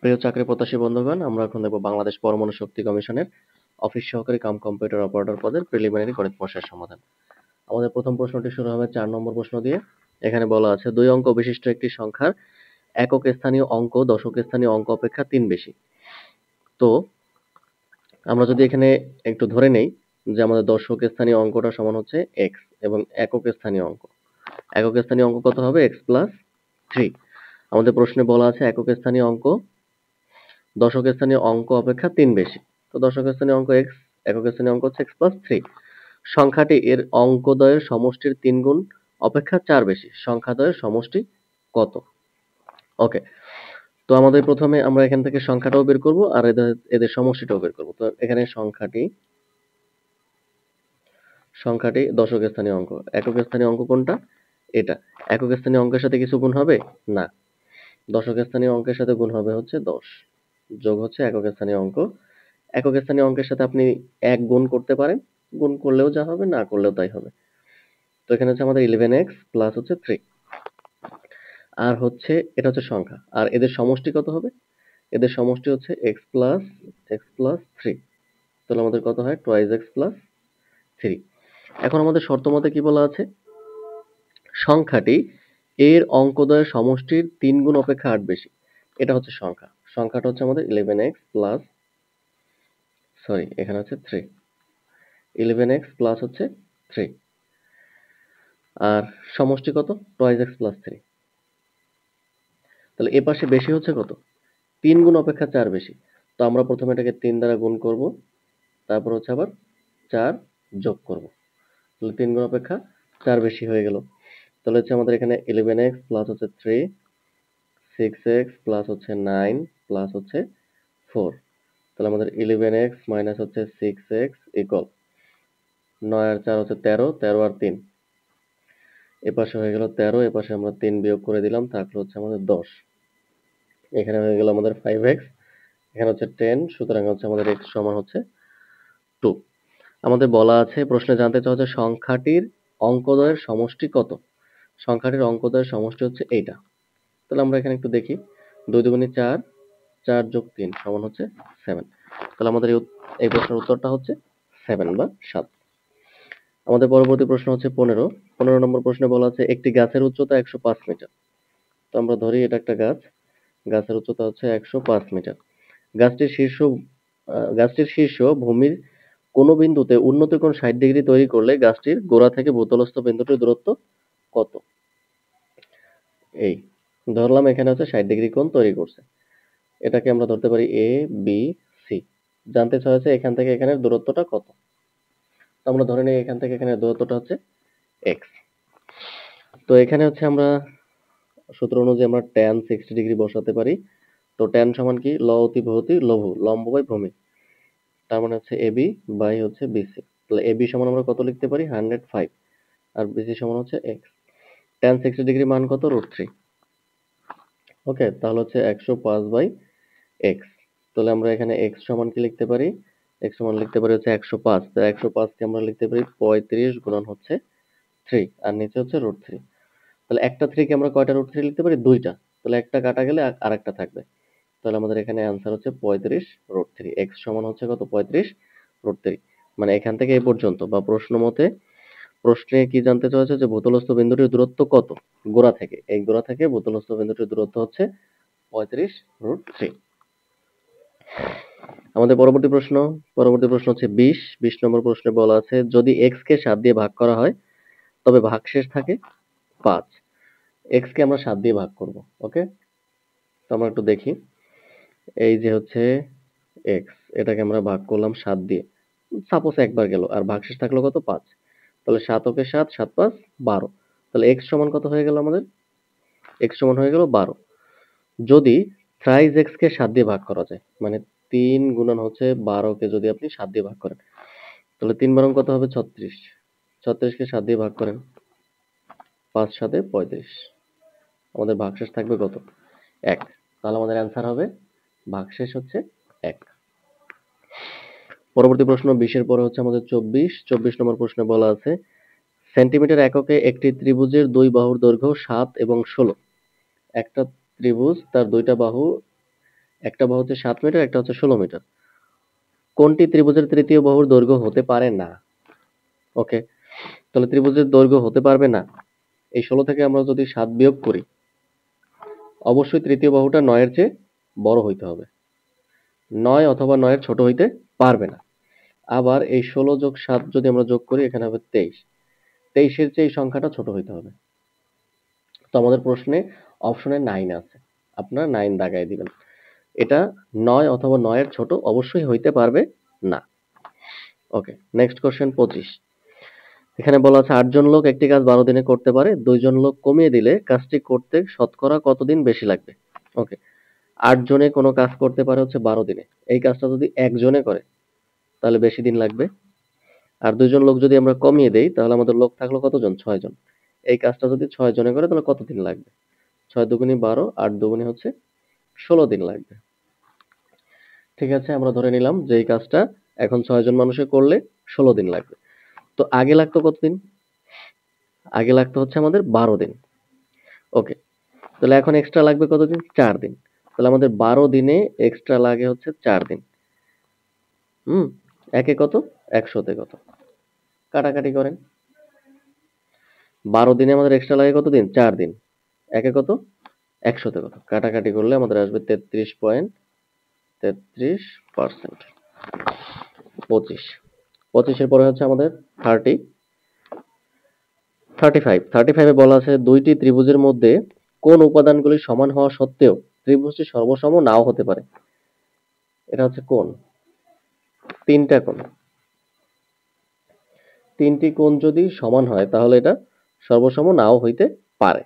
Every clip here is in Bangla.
প্রিয় চাকরি প্রত্যাশী বন্ধুগণ, আমরা এখন দেখব বাংলাদেশ পরমাণু শক্তি কমিশনের অফিস সহকারী কাম কম্পিউটার অপারেটর পদের প্রিলিমিনারি গণিত প্রশ্নের সমাধান। আমাদের প্রথম প্রশ্নটি শুরু হবে 4 নম্বর প্রশ্ন দিয়ে। এখানে বলা আছে 2 অঙ্ক বিশিষ্ট একটি সংখ্যার একক স্থানীয় অঙ্ক দশক স্থানীয় অঙ্ক অপেক্ষা 3 বেশি। তো আমরা যদি এখানে একটু ধরে নেই যে আমাদের দশক স্থানীয় অঙ্কটা সমান হচ্ছে x এবং একক স্থানীয় অঙ্ক কত হবে x প্লাস 3। আমাদের প্রশ্নে বলা আছে একক স্থানীয় অঙ্ক দশক স্থানীয় অঙ্ক অপেক্ষা 3 বেশি। তো দশক স্থানীয় অঙ্ক x, একক স্থানীয় অঙ্ক হচ্ছে x প্লাস 3। সংখ্যাটি এর অঙ্কদ্বয়ের সমষ্টির 3 গুণ অপেক্ষা 4 বেশি। সংখ্যাদ্বয়ের সমষ্টি কত? ওকে, তো আমাদের প্রথমে আমরা এখান থেকে সংখ্যাটাও বের করব আর এদের সমষ্টিটাও বের করব। তো এখানে সংখ্যাটি দশক স্থানীয় অঙ্ক, একক স্থানীয় অঙ্ক কোনটা? এটা। একক স্থানীয় অঙ্কের সাথে কিছু গুণ হবে না, দশক স্থানীয় অঙ্কের সাথে গুণ হবে হচ্ছে 10 যোগ হচ্ছে একক স্থানীয় অঙ্ক। একক স্থানীয় অঙ্কের সাথে আপনি এক গুণ করতে পারেন, গুণ করলেও যা হবে, না করলেও তাই হবে। তো এখানে হচ্ছে আমাদের 11x প্লাস হচ্ছে 3 আর হচ্ছে এটা হচ্ছে সংখ্যা, আর এদের সমষ্টি কত হবে? এদের সমষ্টি হচ্ছে x প্লাস 3। তাহলে আমাদের কত হয় 2x প্লাস 3। এখন আমাদের শর্ত মতে কি বলা আছে? সংখ্যাটি এর অঙ্কদ্বয়ের সমষ্টির 3 গুণ অপেক্ষা 8 বেশি। এটা হচ্ছে সংখ্যাটা হচ্ছে আমাদের 11x প্লাস এখানে হচ্ছে 3, 11x প্লাস হচ্ছে 3 আর সমষ্টি কত 2x প্লাস 3। তাহলে এ পাশে বেশি হচ্ছে কত? 3 গুণ অপেক্ষা 4 বেশি। তো আমরা প্রথমে এটাকে 3 দ্বারা গুণ করব, তারপর হচ্ছে আবার 4 যোগ করব। তাহলে 3 গুণ অপেক্ষা 4 বেশি হয়ে গেল। তাহলে হচ্ছে আমাদের এখানে 11x প্লাস হচ্ছে 3, 6x প্লাস হচ্ছে 9 প্লাস হচ্ছে 4। তাহলে আমাদের 11x মাইনাস হচ্ছে 6x ইকুয়াল 9 আর 4 হচ্ছে 13, 13 আর 3 এপাশে হয়ে গেল 13, এপাশে আমরা 3 বিয়োগ করে দিলাম, তারপর হচ্ছে আমাদের 10। এখানে হয়ে গেল আমাদের 5x, এখানে হচ্ছে 10, সুতরাং হচ্ছে আমাদের x সমান হচ্ছে 2। আমাদের বলা আছে প্রশ্নে জানতে চাওয়া হচ্ছে সংখ্যাটির অঙ্কদ্বয়ের সমষ্টি কত? সংখ্যাটির অঙ্কদ্বয়ের সমষ্টি হচ্ছে এইটা। তাহলে আমরা এখানে একটু দেখি, 2 দুগুণে 4, 4 যোগ 3 সমান হচ্ছে 7। তাহলে আমাদের এই প্রশ্নের উত্তরটা হচ্ছে 7 বা 7। আমাদের পরবর্তী প্রশ্ন হচ্ছে 15 নম্বর প্রশ্নে বলা আছে একটি গাছের উচ্চতা 105 মিটার। তো আমরা ধরি এটা একটা গাছ, গাছের উচ্চতা হচ্ছে 105 মিটার। গাছটির শীর্ষ ভূমির কোন বিন্দুতে উন্নতি কোণ 60 ডিগ্রি তৈরি করলে গাছটির গোড়া থেকে ভূতলস্থ বিন্দুটির দূরত্ব কত? এই ধরলাম এখানে হচ্ছে 60 ডিগ্রি কোণ তৈরি করছে, এটাকে আমরা ধরতে পারি এ বি সি। জানতে চাওয়া হয়েছে এখান থেকে এখানের দূরত্বটা কত। তো আমরা ধরে নিই এখান থেকে এখানের দূরত্বটা হচ্ছে x। তো এখানে হচ্ছে আমরা সূত্র অনুযায়ী আমরা tan 60 ডিগ্রি বসাতে পারি। তো tan সমান কি ল অতি ভূতি লঘু লম্ব বাই ভূমি, তার মানে হচ্ছে এবি বাই হচ্ছে বিসি। তাহলে এবি সমান আমরা কত লিখতে পারি 105 আর বিসি সমান হচ্ছে x। tan 60 ডিগ্রি মান কত √3। ওকে, তাহলে হচ্ছে 105 বাই x। তাহলে আমরা এখানে x সমান কি লিখতে পারি? x সমান লিখতে পারি হচ্ছে 105। তো 105 কে আমরা লিখতে পারি 35 গুণন হচ্ছে 3 আর নিচে হচ্ছে √3। তাহলে একটা 3 কে আমরা কয়টা √3 লিখতে পারি? দুইটা। তাহলে একটা কাটা গেলে আরেকটা থাকবে। তাহলে আমাদের এখানে অ্যান্সার হচ্ছে 35√3। x সমান হচ্ছে কত 35√3। মানে এখান থেকে এই পর্যন্ত বা প্রশ্নে কি জানতে চাওয়া হচ্ছে যে ভূতলস্থ বিন্দুটির দূরত্ব কত গোড়া থেকে, এই গোড়া থেকে ভূতলস্থ বিন্দুটির দূরত্ব হচ্ছে 35√3। আমাদের পরবর্তী প্রশ্ন হচ্ছে 20 নম্বর প্রশ্নে বলা আছে যদি x কে 7 দিয়ে ভাগ করা হয় তবে ভাগশেষ থাকে 5। x কে আমরা 7 দিয়ে ভাগ করব। ওকে, তো আমরা একটু দেখি, এই যে হচ্ছে x, এটাকে আমরা ভাগ করলাম 7 দিয়ে, সাপোজ একবার গেল আর ভাগশেষ থাকলো কত 5। তাহলে 7 ওকে 7, 7 5 12। তাহলে x সমান কত হয়ে গেল আমাদের? x সমান হয়ে গেল 12। যদি থ্রাইস x কে 7 দিয়ে ভাগ করা যায়, মানে 3 গুণন হচ্ছে 12 কে যদি আপনি 7 দিয়ে ভাগ করেন, তাহলে 3 বারং কত হবে 36, 36 কে 7 দিয়ে ভাগ করেন, 5 7 35, আমাদের ভাগশেষ থাকবে কত 1। তাহলে আমাদের অ্যান্সার হবে ভাগশেষ হচ্ছে 1। পরবর্তী প্রশ্ন 20 এর পরে হচ্ছে আমাদের 24 নম্বর প্রশ্নে বলা আছে সেন্টিমিটার এককে একটি ত্রিভুজের দুই বাহুর দৈর্ঘ্য 7 এবং 16। একটা ত্রিভুজ তার দুইটা বাহু একটা বাহু হচ্ছে 7 মিটার, একটা হচ্ছে 16 মিটার। কোনটি ত্রিভুজের তৃতীয় বাহুর দৈর্ঘ্য হতে পারে না? ওকে, তাহলে ত্রিভুজের দৈর্ঘ্য হতে পারবে না। এই 16 থেকে আমরা যদি 7 বিয়োগ করি, অবশ্যই তৃতীয় বাহুটা 9 এর চেয়ে বড় হইতে হবে। 9 অথবা 9 এর ছোট হইতে পারবে না। আবার এই 16 যোগ 7 যদি আমরা যোগ করি, এখানে হবে 23। 23 এর চেয়ে এই সংখ্যাটা ছোট হইতে হবে। তো আমাদের প্রশ্নে অপশনে 9 আছে, আপনারা 9 দাগায় দিবেন। এটা 9 অথবা 9 এর ছোট অবশ্যই হইতে পারবে না। ওকে, নেক্সট কোশ্চেন 25। এখানে বলা আছে 8 জন লোক একটি কাজ 12 দিনে করতে পারে, 2 জন লোক কমিয়ে দিলে কাজটি করতে শতকরা কতদিন বেশি লাগবে? ওকে, 8 জনে কোনো কাজ করতে পারে হচ্ছে 12 দিনে। এই কাজটা যদি একজনে করে তাহলে বেশি দিন লাগবে। আর 2 জন লোক যদি আমরা কমিয়ে দেই তাহলে আমাদের লোক থাকলো কতজন? 6 জন। এই কাজটা যদি 6 জনে করে তাহলে কত দিন লাগবে? 6 দুগুণী 12, 8 দুগুণী হচ্ছে 16 দিন লাগবে। ঠিক আছে, আমরা ধরে নিলাম যে এই কাজটা এখন 6 জন মানুষে করলে 16 দিন লাগবে। তো আগে লাগতো কতদিন? আগে লাগতো হচ্ছে আমাদের 12 দিন। ওকে, তাহলে এখন এক্সট্রা লাগবে কতদিন? 4 দিন। তাহলে আমাদের 12 দিনে এক্সট্রা লাগে হচ্ছে 4 দিন। একে কত? 100 তে কত? কাটাকাটি করেন। 12 দিনে আমাদের এক্সট্রা লাগে কতদিন? 4 দিন। একে কত? 100 তে কত? কাটাকাটি করলে আমাদের আসবে 33.33%। 25। 25 এর পরে হচ্ছে আমাদের 30, 35। 35 এ বলা আছে দুইটি ত্রিভুজের মধ্যে কোন উপাদানগুলি সমান হওয়া সত্ত্বেও ত্রিভুজটি সর্বসম নাও হতে পারে? এটা হচ্ছে কোণ। 3টা কোণ। 3টি কোণ যদি সমান হয় তাহলে এটা সর্বসম নাও হইতে পারে।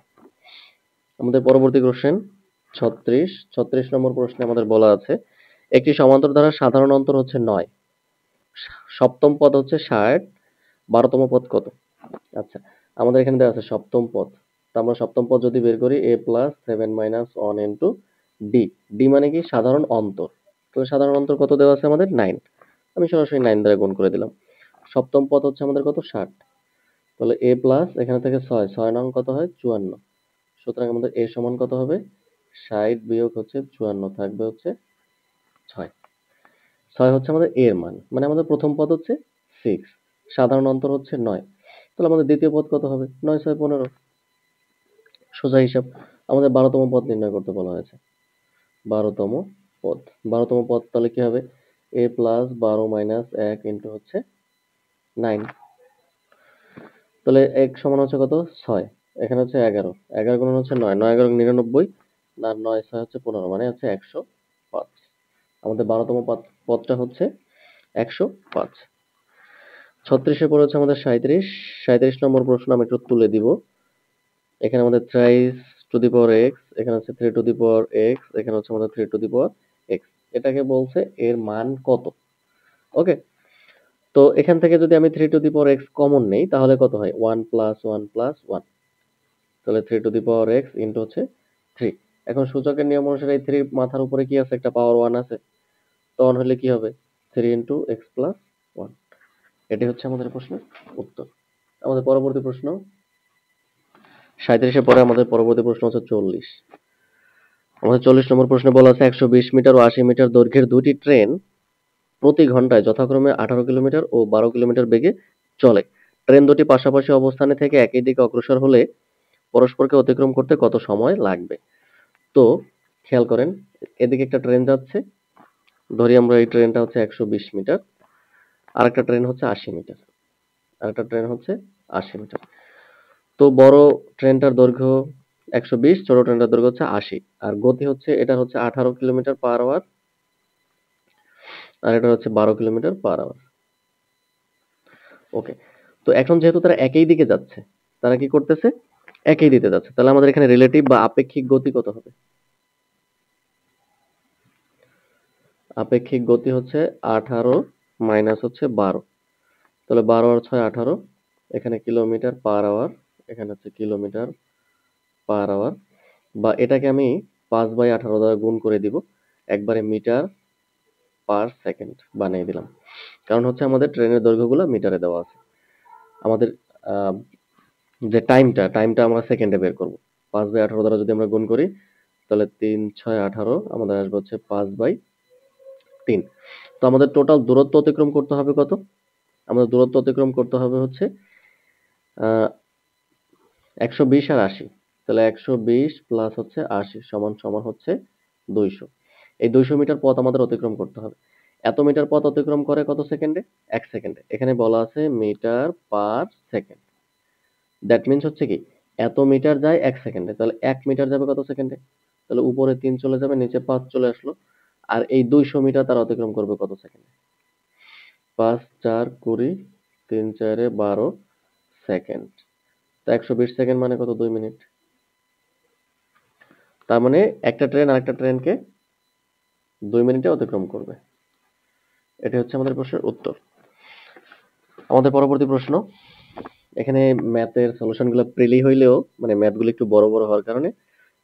আমাদের পরবর্তী কোশ্চেন 36। 36 নম্বর প্রশ্নে আমাদের বলা আছে একটি সমান্তর ধারার সাধারণ অন্তর হচ্ছে 9, সপ্তম পদ হচ্ছে 60, 12তম পদ কত? আচ্ছা, আমাদের এখানে দেওয়া আছে সপ্তম পদ। তো আমরা সপ্তম পদ যদি বের করি a plus 7 minus 1 into D. D মানে কি? সাধারণ অন্তর। তাহলে সাধারণ অন্তর কত দেওয়া আছে আমাদের? 9। আমি সরাসরি 9 দ্বারা গুণ করে দিলাম। সপ্তম পদ হচ্ছে আমাদের কত? 60। তাহলে a প্লাস এখানে থেকে 6, 6 নং কত হয়? 54। সুতরাং আমাদের a সমান কত হবে? 60 বিয়োগ হচ্ছে 54 থাকবে হচ্ছে 6। 6 হচ্ছে আমাদের a এর মান, মানে আমাদের প্রথম পদ হচ্ছে 6, সাধারণ অন্তর হচ্ছে 9। তাহলে আমাদের দ্বিতীয় পদ কত হবে? 9 6 15। সোজা হিসাব। আমাদের 12তম পদ নির্ণয় করতে বলা হয়েছে। 12তম পদ। 12তম পদ তাহলে কি হবে? a প্লাস 12 মাইনাস 1 ইন্টু হচ্ছে 9। তাহলে 1 সমান হচ্ছে কত? 6। এখানে হচ্ছে 11। 11 গুণন হচ্ছে 9, 9 11 99, আর 9 6 হচ্ছে 15, মানে হচ্ছে 105। আমাদের 12তম পদটা হচ্ছে 105। 36 এর পরে হচ্ছে আমাদের 37। 37 নম্বর প্রশ্ন আমি একটু তুলে দিব। এখানে আমাদের thrice to the power x, এখানে হচ্ছে 3 টু দি পাওয়ার এক্স, এখানে হচ্ছে আমাদের 3 টু দি পাওয়ার এক্স। এটাকে বলছে এর মান কত? ওকে, তো এখান থেকে যদি আমি 3 to the power x common নেই তাহলে কত হয়? 1 প্লাস 1 প্লাস 1। তাহলে 3 to the power x into হচ্ছে 3। এখন সূচকের নিয়ম অনুসারে এই 3 মাথার উপরে কি আছে? একটা পাওয়ার 1 আছে। তো 1 হলে কি হবে? 3 ইন্টু এক্স প্লাস 1। এটি হচ্ছে আমাদের প্রশ্নের উত্তর। আমাদের পরবর্তী প্রশ্ন 37 এর পরে আমাদের পরবর্তী প্রশ্ন হচ্ছে 40। আমাদের 40 নম্বর প্রশ্নে বলা আছে 120 মিটার ও 80 মিটার দৈর্ঘ্যের দুটি ট্রেন প্রতি ঘন্টায় যথাক্রমে 18 কিলোমিটার ও 12 কিলোমিটার বেগে চলে। ট্রেন দুটি পাশাপাশি অবস্থানে থেকে একই দিকে অগ্রসর হলে পরস্পরকে অতিক্রম করতে কত সময় লাগবে? তো খেয়াল করেন, এদিকে একটা ট্রেন যাচ্ছে, ধরি আমরা এই ট্রেনটা হচ্ছে 120 মিটার, আরেকটা ট্রেন হচ্ছে 80 মিটার, আরেকটা ট্রেন হচ্ছে 80 মিটার। তো বড় ট্রেনটার দৈর্ঘ্য 120, ছোট ট্রেনটার দৈর্ঘ্য হচ্ছে 80, আর গতি হচ্ছে এটা হচ্ছে 18 কিলোমিটার পার আওয়ার, আর এটা হচ্ছে 12 কিলোমিটার পার আওয়ার। ওকে, তো এখন যেহেতু তারা একই দিকে যাচ্ছে, তারা কি করতেছে? একই দিকে যাচ্ছে, তাহলে আমাদের এখানে রিলেটিভ বা আপেক্ষিক গতি কত হবে? আপেক্ষিক গতি হচ্ছে 18 মাইনাস হচ্ছে 12। তাহলে 12 আর 6 18, এখানে কিলোমিটার পার আওয়ার, এখানে হচ্ছে কিলোমিটার পার আওয়ার, বা এটাকে আমি 5/18 দ্বারা গুণ করে দিব, একবারে মিটার পার সেকেন্ড বানিয়ে দিলাম। কারণ হচ্ছে আমাদের ট্রেনের দৈর্ঘ্যগুলো মিটারে দেওয়া আছে। আমাদের যে টাইমটা আমরা সেকেন্ডে বের করব। 5/18 দ্বারা যদি আমরা গুণ করি তাহলে 3 6 18 আমাদের আসবে হচ্ছে 5/3। তো আমাদের টোটাল দূরত্ব অতিক্রম করতে হবে কত? আমাদের দূরত্ব অতিক্রম করতে হবে হচ্ছে 120 আর 80। তাহলে 120 প্লাস হচ্ছে 80 সমান সমান হচ্ছে 200। এই 200 মিটার পথ আমাদের অতিক্রম করতে হবে। এত মিটার পথ অতিক্রম করে কত সেকেন্ডে? 1 সেকেন্ডে। এখানে বলা আছে metre per second. That means হচ্ছে কি, এত মিটার যায় 1 সেকেন্ডে। তাহলে 1 মিটার যাবে কত সেকেন্ডে? তাহলে উপরে 3 চলে যাবে, নিচে 5 চলে আসলো। আর এই 200 মিটার তারা অতিক্রম করবে কত সেকেন্ডে? 5 4 20, 3 4 12 সেকেন্ড। তো 120 সেকেন্ড মানে কত? 2 মিনিট। তার মানে একটা ট্রেন আরেকটা ট্রেনকে 2 মিনিটে অতিক্রম করবে। এটা হচ্ছে আমাদের প্রশ্নের উত্তর। আমাদের পরবর্তী প্রশ্ন, এখানে ম্যাথের সলিউশনগুলো প্রিলি হইলেও মানে ম্যাথগুলো একটু বড় বড় হওয়ার কারণে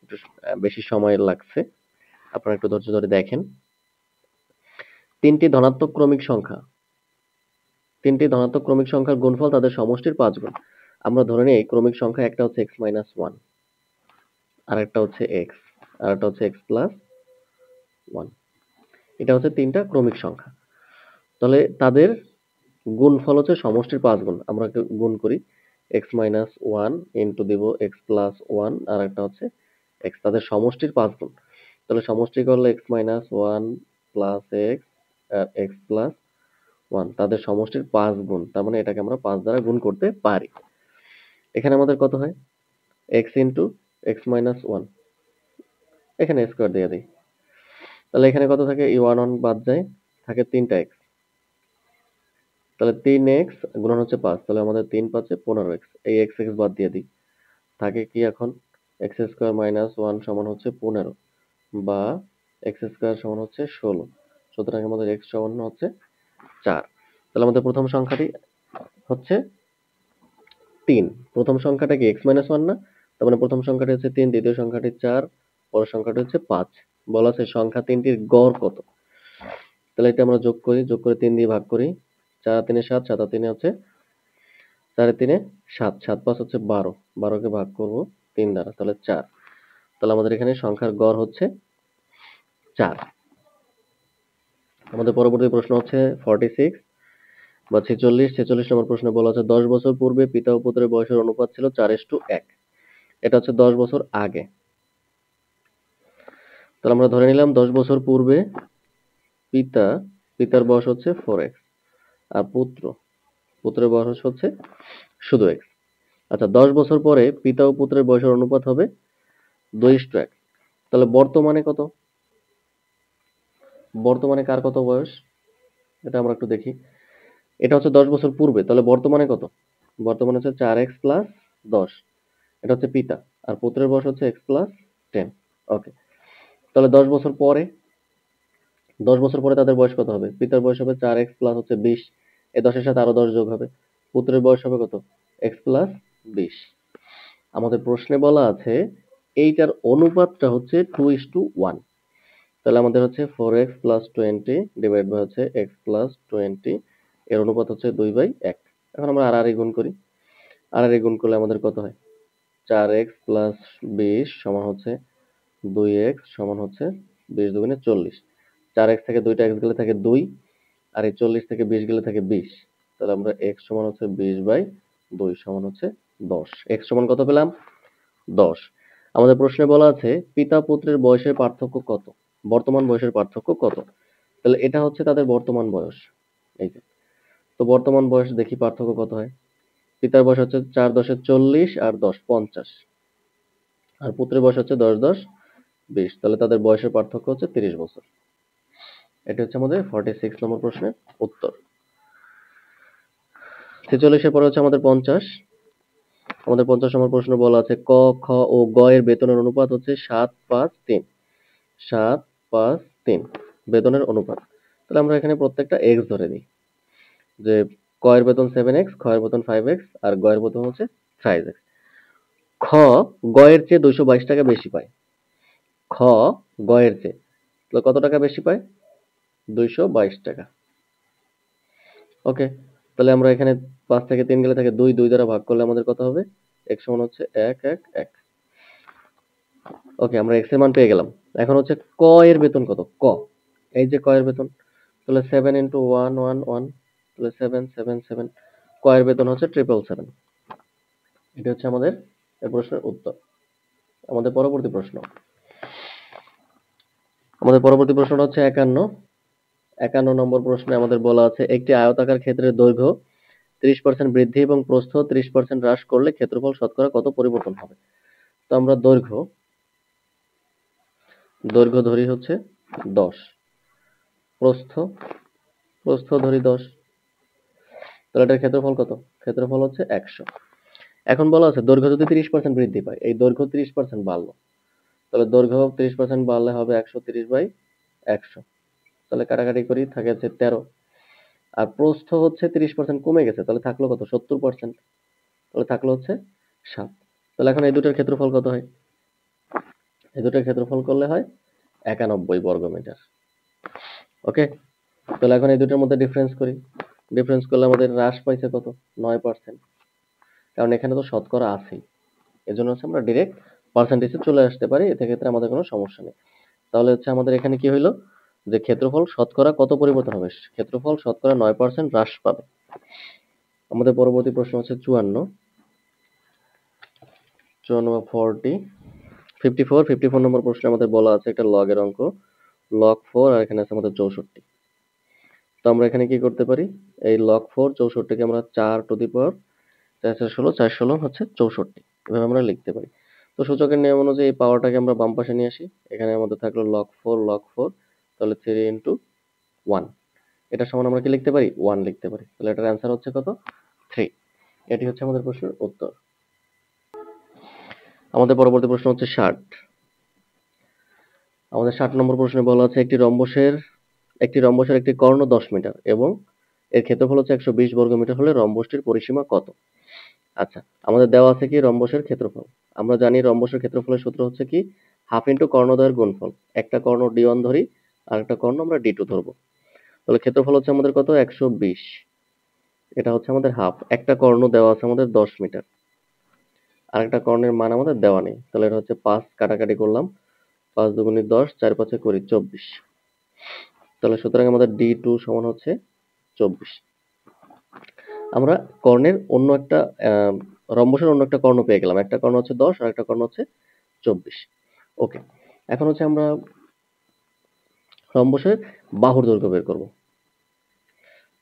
একটু বেশি সময় লাগছে। আপনারা একটু ধৈর্য ধরে দেখেন। তিনটি ধনাত্মক ক্রমিক সংখ্যার গুণফল তাদের সমষ্টির 5 গুণ। আমরা ধরে নিই ক্রমিক সংখ্যা একটা হচ্ছে x-1, আরেকটা হচ্ছে x, আরেকটা হচ্ছে x+1। এটা হচ্ছে তিনটা ক্রমিক সংখ্যা। তাহলে তাদের গুণফল হচ্ছে সমষ্টির 5 গুণ। আমরা গুণ করি, x-1 ইনটু দিব x+1 আর একটা হচ্ছে x, তাদের সমষ্টির 5 গুণ। তাহলে সমষ্টি করলে x-1 প্লাস x আর x+1 তাদের সমষ্টির 5 গুণ। তার মানে এটাকে আমরা 5 দ্বারা গুণ করতে পারি। এখানে আমাদের কত হয়? x ইনটু x-1, এখানে স্কয়ার দিয়ে দিই। তাহলে এখানে কত থাকে? এই 1 বাদ যায়, থাকে 3টা x। তাহলে 3x গুণন হচ্ছে 5, তাহলে আমাদের 3 5 15x। এই x x বাদ দিয়ে দিই, থাকে কি এখন? x স্কয়ার মাইনাস 1 সমান হচ্ছে 15 বা x স্কয়ার সমান হচ্ছে 16। সুতরাং আমাদের x সমান হচ্ছে 4। তাহলে আমাদের প্রথম সংখ্যাটি হচ্ছে 3। প্রথম সংখ্যাটা কি x-1 না? তার মানে প্রথম সংখ্যাটি হচ্ছে 3, দ্বিতীয় সংখ্যাটি 4, পরের সংখ্যাটি হচ্ছে 5। বলা আছে সংখ্যা তিনটির গড় কত? তাহলে এটা আমরা যোগ করি, যোগ করে 3 দিয়ে ভাগ করি। 4 আর 3 7, 7 আর 3 হচ্ছে 4 আর 3 7, 7 5 হচ্ছে 12, 12 কে ভাগ করব 3 দ্বারা, তাহলে 4। তাহলে আমাদের এখানে সংখ্যার গড় হচ্ছে 4। আমাদের পরবর্তী প্রশ্ন হচ্ছে 46 বা 46 নম্বর প্রশ্নে বলা আছে 10 বছর পূর্বে পিতা ও পুত্রের বয়সের অনুপাত ছিল 4:1। এটা হচ্ছে 10 বছর আগে। তাহলে আমরা ধরে নিলাম 10 বছর পূর্বে পিতার বয়স হচ্ছে 4x আর পুত্রের বয়স হচ্ছে শুধু x। আচ্ছা, 10 বছর পরে পিতা ও পুত্রের বয়সের অনুপাত হবে 2:1। তাহলে বর্তমানে কত? বর্তমানে কার কত বয়স? এটা আমরা একটু দেখি। এটা হচ্ছে 10 বছর পূর্বে, তাহলে বর্তমানে কত? বর্তমানে হচ্ছে 4x প্লাস 10। এটা হচ্ছে পিতা, আর পুত্রের বয়স হচ্ছে x প্লাস 10। ওকে, তাহলে 10 বছর পরে, 10 বছর পরে তাদের বয়স কত হবে? পিতার বয়স হবে 4x প্লাস হচ্ছে 20, এই 10 এর সাথে আরো 10 যোগ হবে। পুত্রের বয়স হবে কত? x plus 20। আমাদের প্রশ্নে বলা আছে এইটার অনুপাতটা হচ্ছে 2:1। তাহলে আমাদের হচ্ছে 4x প্লাস 20 ডিভাইড বাই হচ্ছে x প্লাস 20, এর অনুপাত হচ্ছে 2/1। এখন আমরা আর গুণ করি, আর গুণ করলে আমাদের কত হয়? 4x প্লাস 20 সমান হচ্ছে 2x সমান হচ্ছে 20 দুগুণে 40। 4x থেকে 2টা x গেলে থাকে 2, আর এই 40 থেকে 20 গেলে থাকে 20। তাহলে আমরা x সমান হচ্ছে 20/2 সমান হচ্ছে 10। x সমান কত পেলাম? 10। আমাদের প্রশ্নে বলা আছে পিতা পুত্রের বয়সের পার্থক্য কত? বর্তমান বয়সের পার্থক্য কত? তাহলে এটা হচ্ছে তাদের বর্তমান বয়স। এই যে, তো বর্তমান বয়স দেখি পার্থক্য কত হয়। পিতার বয়স হচ্ছে 4 10 40 আর 10 50, আর পুত্রের বয়স হচ্ছে 10 10 20। তাহলে তাদের বয়সের পার্থক্য হচ্ছে 30 বছর। এটা হচ্ছে আমাদের 46 নম্বর প্রশ্নের উত্তর। 46 এর পরে হচ্ছে আমাদের 50। আমাদের 50 নম্বর প্রশ্ন বলা আছে ক, খ ও গ এর বেতনের অনুপাত হচ্ছে 7:5:3। 7:5:3 বেতনের অনুপাত। তাহলে আমরা এখানে প্রত্যেকটা x ধরে নিই, যে ক এর বেতন 7x, খ এর বেতন 5x আর গ এর বেতন হচ্ছে 5x। খ গ এর চেয়ে 222 টাকা বেশি পায়। খ গ এর চেয়ে তাহলে কত টাকা বেশি পায়? 222 টাকা। ওকে, তাহলে আমরা এখানে 5 থেকে 3 গেলে থাকে 2, 2 দ্বারা ভাগ করলে আমাদের কত হবে? x সমান হচ্ছে 1 1 1। ওকে, আমরা এক্স এর মান পেয়ে গেলাম। এখন হচ্ছে ক এর বেতন কত? ক, এই যে ক এর বেতন, তাহলে 7 ইন্টু 1 1 1, তাহলে 7 7 7, ক এর বেতন হচ্ছে 777। এটা হচ্ছে আমাদের এই প্রশ্নের উত্তর। আমাদের পরবর্তী প্রশ্ন, হচ্ছে 51 নম্বর প্রশ্নে আমাদের বলা আছে একটি আয়তাকার ক্ষেত্রের দৈর্ঘ্য 30% বৃদ্ধি এবং প্রস্থ 30% হ্রাস করলে ক্ষেত্রফল শতকরা কত পরিবর্তন হবে? তো আমরা দৈর্ঘ্য ধরি হচ্ছে 10, প্রস্থ ধরি 10, তাহলে এটার ক্ষেত্রফল কত? ক্ষেত্রফল হচ্ছে 100। এখন বলা আছে দৈর্ঘ্য যদি 30% বৃদ্ধি পায়, এই দৈর্ঘ্য 30% বাড়লো, তাহলে দৈর্ঘ্য 30% বাড়লে হবে 130/100, তাহলে কাটাকাটি করি, থাকে হচ্ছে 13। আর প্রস্থ হচ্ছে 30% কমে গেছে, তাহলে থাকলো কত? 70%, তাহলে থাকলো হচ্ছে 7। তাহলে এখন এই দুটোর ক্ষেত্রফল কত হয়? এই দুটোর ক্ষেত্রফল করলে হয় 91 বর্গমিটার। ওকে, তাহলে এখন এই দুটোর মধ্যে ডিফারেন্স করি, ডিফারেন্স করলে আমাদের হ্রাস পাইছে কত? 9%, কারণ এখানে তো শতকরা আছেই, এজন্য হচ্ছে আমরা ডিরেক্ট পার্সেন্টেজে চলে আসতে পারি, এতে ক্ষেত্রে আমাদের কোনো সমস্যা নেই। তাহলে হচ্ছে আমাদের এখানে কি হইলো, যে ক্ষেত্রফল শতকরা কত পরিবর্তন হবে? ক্ষেত্রফল শতকরা 9% হ্রাস পাবে। আমাদের পরবর্তী প্রশ্ন হচ্ছে 54 বা 54 নম্বর প্রশ্নে আমাদের বলা আছে একটা লগের অঙ্ক, log 4, আর এখানে আছে আমাদের 64। তো আমরা এখানে কি করতে পারি, এই log 4 64 কে আমরা 4 টু দি পাওয়ার 4 হচ্ছে 64, এভাবে আমরা লিখতে পারি। তো সূচকের নিয়ম অনুযায়ী এই পাওয়ারটাকে আমরা বাম পাশে নিয়ে আসি, এখানে আমাদের থাকলো log 4, তাহলে 3 ইন্টু 1, এটা সমান আমরা কি লিখতে পারি? 1 লিখতে পারি। তাহলে এটার অ্যান্সার হচ্ছে কত? 3। এটি হচ্ছে আমাদের প্রশ্নের উত্তর। আমাদের পরবর্তী প্রশ্ন হচ্ছে 60। আমাদের 60 নম্বর প্রশ্নে বলা আছে একটি রম্বসের একটি কর্ণ 10 মিটার এবং এর ক্ষেত্রফল হচ্ছে 120 বর্গমিটার হলে রম্বসটির পরিসীমা কত? আচ্ছা, আমাদের দেওয়া আছে কি রম্বসের ক্ষেত্রফল। আমরা জানি রম্বসের ক্ষেত্রফলের সূত্র হচ্ছে কি হাফ ইন্টু কর্ণদ্বয়ের গুণফল। একটা কর্ণ D1 ধরি, আর একটা কর্ণ আমরা D2 ধরবো। তাহলে ক্ষেত্রফল হচ্ছে আমাদের কত? 120, এটা হচ্ছে আমাদের হাফ। একটা কর্ণ দেওয়া আছে আমাদের 10 মিটার, আর একটা কর্ণের মান আমাদের দেওয়া নেই, তাহলে এটা হচ্ছে 5, কাটাকাটি করলাম, 5 দুগুণে 10, 4 5 20, 24। তাহলে সুতরাং আমাদের D2 সমান হচ্ছে 24। আমরা কর্ণের অন্য একটা রম্বসের অন্য একটা কর্ণ পেয়ে গেলাম, একটা কর্ণ হচ্ছে 10 আর একটা কর্ণ হচ্ছে 24। ওকে, এখন হচ্ছে আমরা রম্বসের বাহুর দৈর্ঘ্য বের করব।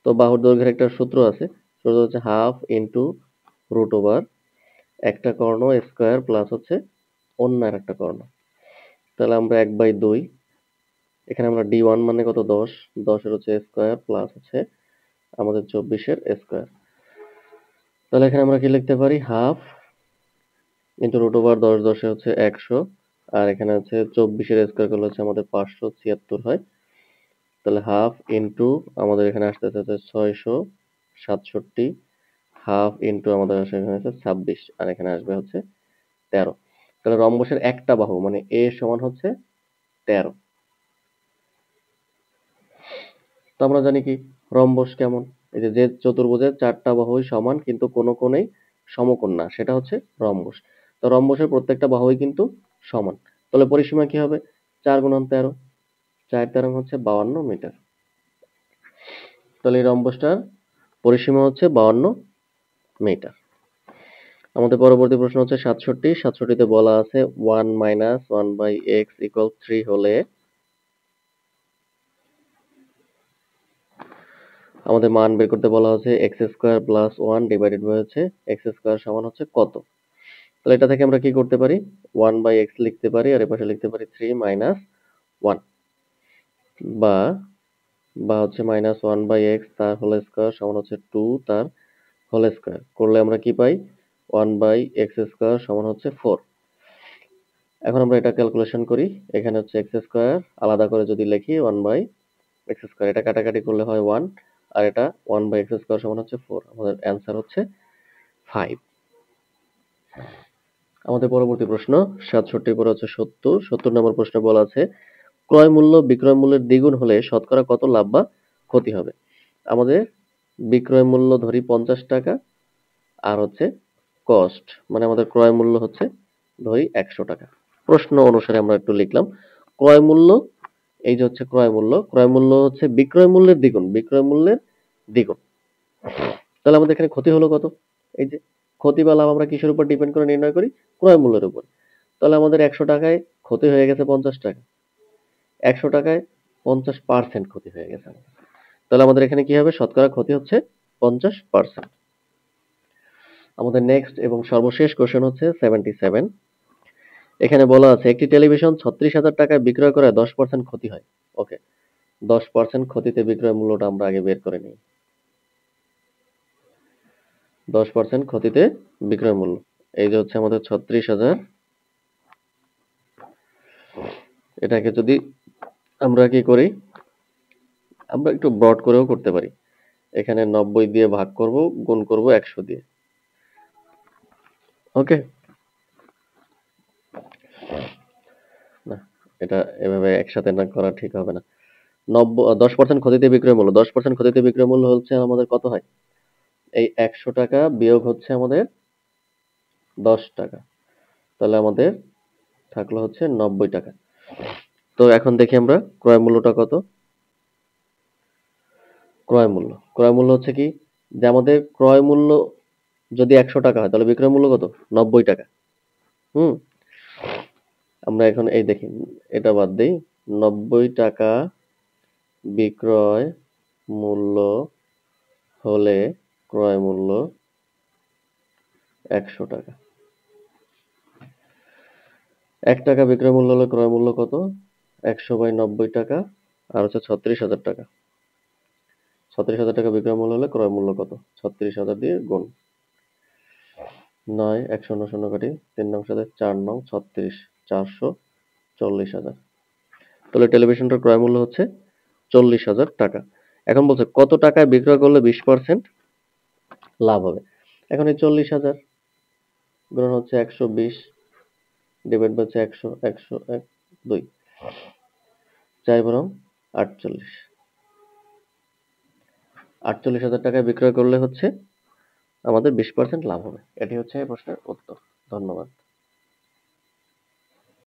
তো বাহুর দৈর্ঘ্যের একটা সূত্র আছে, সূত্র হচ্ছে হাফ ইন্টু রুট ওভার একটা কর্ণ স্কোয়ার প্লাস হচ্ছে অন্য আর একটা কর্ণ। তাহলে আমরা 1/2, এখানে আমরা D1 মানে কত? 10, 10-এর হচ্ছে স্কোয়ার প্লাস হচ্ছে আমাদের 24-এর স্কোয়ার। তাহলে এখানে আমরা কি লিখতে পারি? হাফ ইন্টু রুট ওভার 10 10-এ হচ্ছে 100, আর এখানে হচ্ছে 24-এর স্কোয়ার করলে হচ্ছে আমাদের 576 হয়। তাহলে হাফ ইন্টু আমাদের এখানে আসতেছে হচ্ছে 667, হাফ ইন্টু আমাদের আসে এখানে হচ্ছে 26, আর এখানে আসবে হচ্ছে 13। তাহলে রম্বসের একটা বাহু মানে এ সমান হচ্ছে 13। তো আমরা জানি কি রম্বস কেমন, এই যে চতুর্ভুজের 4টা বাহুই সমান কিন্তু কোনো কোণেই সমকোণ না, সেটা হচ্ছে রম্বস। তো রম্বসের প্রত্যেকটা বাহুই কিন্তু সমান, তাহলে পরিসীমা কি হবে? 4 গুণন 13, 4 13 হচ্ছে 52 মিটার। তাহলে এই রম্বসটার পরিসীমা হচ্ছে 52 মিটার। আমাদের পরবর্তী প্রশ্ন হচ্ছে 67তে বলা আছে 1 - 1/x = 3 হলে আমাদের মান বের করতে বলা হচ্ছে x² + 1 ডিভাইডেড বাই হচ্ছে x² সমান হচ্ছে কত? তাহলে এটা থেকে আমরা কি করতে পারি? 1/x লিখতে পারি, আর এপাশে লিখতে পারি 3 - 1, বা হচ্ছে -1/x তার হোল স্কয়ার সমান হচ্ছে 2 তার হোল স্কয়ার করলে আমরা কি পাই? 1/x² সমান হচ্ছে 4। এখন আমরা এটা ক্যালকুলেশন করি, এখানে হচ্ছে x² আলাদা করে যদি লিখি 1/x², এটা কাটাকাটি করলে হয় 1, আর এটা 1/x² সমান হচ্ছে 4। আমাদের অ্যান্সার হচ্ছে 5। আমাদের পরবর্তী প্রশ্ন 67 পরে হচ্ছে 70 নম্বর প্রশ্নে বলা আছে ক্রয় মূল্য বিক্রয় মূল্যের দ্বিগুণ হলে শতকরা কত লাভ বা ক্ষতি হবে? আমাদের বিক্রয় মূল্য ধরি 50 টাকা, আর হচ্ছে কস্ট মানে আমাদের ক্রয় মূল্য হচ্ছে ধরি 100 টাকা। প্রশ্ন অনুসারে আমরা একটু লিখলাম। ক্রয় মূল্য, এই যে হচ্ছে ক্রয় মূল্য, ক্রয় মূল্য হচ্ছে বিক্রয় মূল্যের দ্বিগুণ, বিক্রয় মূল্যের দ্বিগুণ। তাহলে আমাদের এখানে ক্ষতি হলো কত? এই যে ক্ষতি বা লাভ আমরা কিসের উপর ডিপেন্ড করে নির্ণয় করি? ক্রয় মূল্যের উপর। তাহলে আমাদের 100 টাকায় ক্ষতি হয়ে গেছে 50 টাকা। 100 টাকায় 50% ক্ষতি হয়ে গেছে। তাহলে আমাদের এখানে কি হবে? শতকরা ক্ষতি হচ্ছে 50%। আমাদের নেক্সট এবং সর্বশেষ কোশ্চেন হচ্ছে 77। এখানে বলা আছে একটি টেলিভিশন 36,000 টাকায় বিক্রয় করে 10% ক্ষতি হয়। ওকে, 10% ক্ষতিতে বিক্রয় মূল্যটা আমরা আগে বের করে নিই। 10% ক্ষতিতে বিক্রয় মূল্য, এই যে হচ্ছে আমাদের 36,000। এটাকে যদি আমরা কি করি, আমরা একটু ব্রড করেও করতে পারি। এখানে 90 দিয়ে ভাগ করব, গুণ করব 100 দিয়ে। ওকে, না এটা এভাবে একসাথে না করা ঠিক হবে না। 10% ক্ষতিতে বিক্রয় মূল্য, 10% ক্ষতিতে বিক্রয় মূল্য হচ্ছে আমাদের কত হয়? এই 100 টাকা বিয়োগ হচ্ছে আমাদের 10 টাকা, তাহলে আমাদের থাকলো হচ্ছে 90 টাকা। তো এখন দেখি আমরা ক্রয় মূল্যটা কত। ক্রয় মূল্য হচ্ছে কি, যে আমাদের ক্রয় মূল্য যদি 100 টাকা হয় তাহলে বিক্রয় মূল্য কত? 90 টাকা। হুম, আমরা এখন এই দেখি, এটা বাদ দেই। 90 টাকা বিক্রয় মূল্য হলে ক্রয় মূল্য 100 টাকা। 1 টাকা বিক্রয় মূল্য হলে ক্রয় মূল্য কত? 100/90 টাকা, আর হচ্ছে 36,000 টাকা। 36,000 টাকা বিক্রয় মূল্য হলে ক্রয় মূল্য কত? 36,000 দিয়ে গুণ 9, 1 শূন্য শূন্য কাটি, 3 নং 7, 4 নং 36, 440,000। তাহলে টেলিভিশনটার ক্রয় মূল্য হচ্ছে 40,000 টাকা। এখন বলছে কত টাকায় বিক্রয় করলে 20% লাভ হবে। এখন এই 40,000 গুণন হচ্ছে 120 ডিভাইড বাই হচ্ছে 100, 100, 1, 2, 4 বরং 48। 48,000 টাকায় বিক্রয় করলে হচ্ছে আমাদের 20% লাভ হবে। এটি হচ্ছে এই প্রশ্নের উত্তর। ধন্যবাদ।